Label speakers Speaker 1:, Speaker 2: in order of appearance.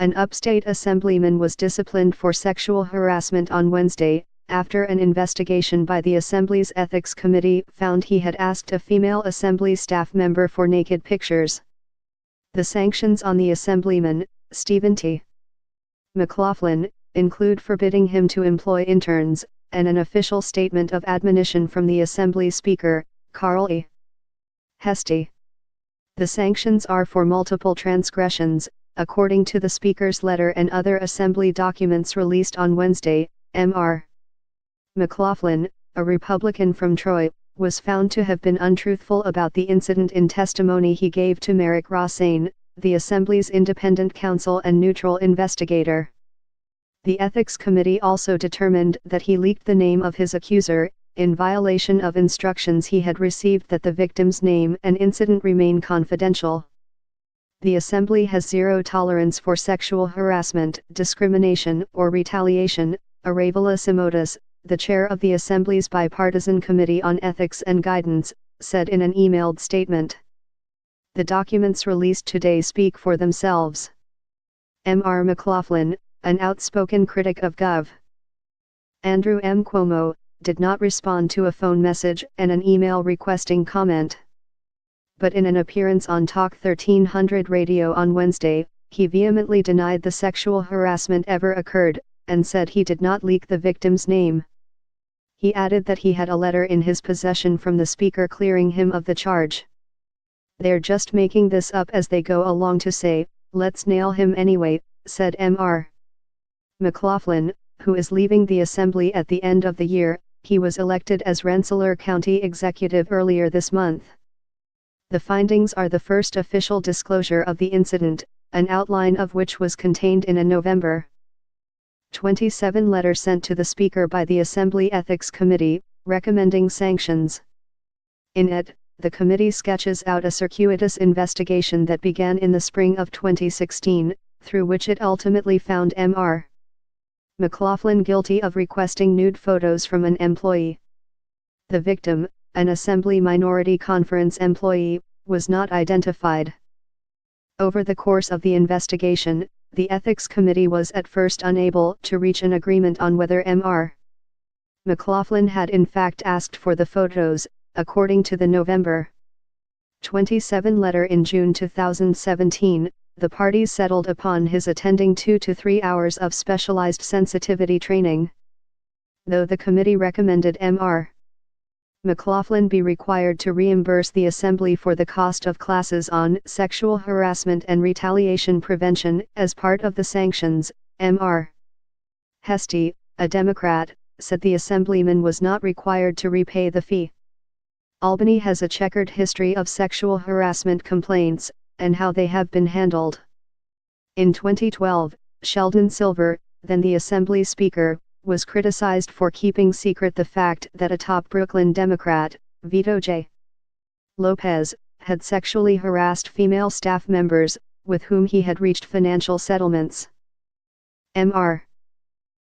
Speaker 1: An upstate assemblyman was disciplined for sexual harassment on Wednesday, after an investigation by the Assembly's Ethics Committee found he had asked a female Assembly staff member for naked pictures. The sanctions on the Assemblyman, Stephen T. McLaughlin, include forbidding him to employ interns, and an official statement of admonition from the Assembly Speaker, Carl E. Hesty. The sanctions are for multiple transgressions, according to the Speaker's letter and other Assembly documents released on Wednesday. Mr. McLaughlin, a Republican from Troy, was found to have been untruthful about the incident in testimony he gave to Merrick Rossane, the Assembly's independent counsel and neutral investigator. The Ethics Committee also determined that he leaked the name of his accuser, in violation of instructions he had received that the victim's name and incident remain confidential. The Assembly has zero tolerance for sexual harassment, discrimination, or retaliation, Aravala Simotas, the chair of the Assembly's Bipartisan Committee on Ethics and Guidance, said in an emailed statement. The documents released today speak for themselves. Mr. McLaughlin, an outspoken critic of Gov. Andrew M. Cuomo, did not respond to a phone message and an email requesting comment. But in an appearance on Talk 1300 radio on Wednesday, he vehemently denied the sexual harassment ever occurred, and said he did not leak the victim's name. He added that he had a letter in his possession from the Speaker clearing him of the charge. "They're just making this up as they go along to say, let's nail him anyway," said Mr. McLaughlin, who is leaving the Assembly at the end of the year. He was elected as Rensselaer County Executive earlier this month. The findings are the first official disclosure of the incident, an outline of which was contained in a November 27 letter sent to the Speaker by the Assembly Ethics Committee, recommending sanctions. In it, the committee sketches out a circuitous investigation that began in the spring of 2016, through which it ultimately found Mr. McLaughlin guilty of requesting nude photos from an employee. The victim, an Assembly Minority Conference employee, was not identified. Over the course of the investigation, the Ethics Committee was at first unable to reach an agreement on whether Mr. McLaughlin had in fact asked for the photos, according to the November 27 letter. In June 2017, the parties settled upon his attending 2 to 3 hours of specialized sensitivity training. Though the committee recommended Mr. McLaughlin be required to reimburse the Assembly for the cost of classes on sexual harassment and retaliation prevention as part of the sanctions, Mr. Hesty, a Democrat, said the Assemblyman was not required to repay the fee. Albany has a checkered history of sexual harassment complaints, and how they have been handled. In 2012, Sheldon Silver, then the Assembly Speaker, was criticized for keeping secret the fact that a top Brooklyn Democrat, Vito J. Lopez, had sexually harassed female staff members, with whom he had reached financial settlements. Mr.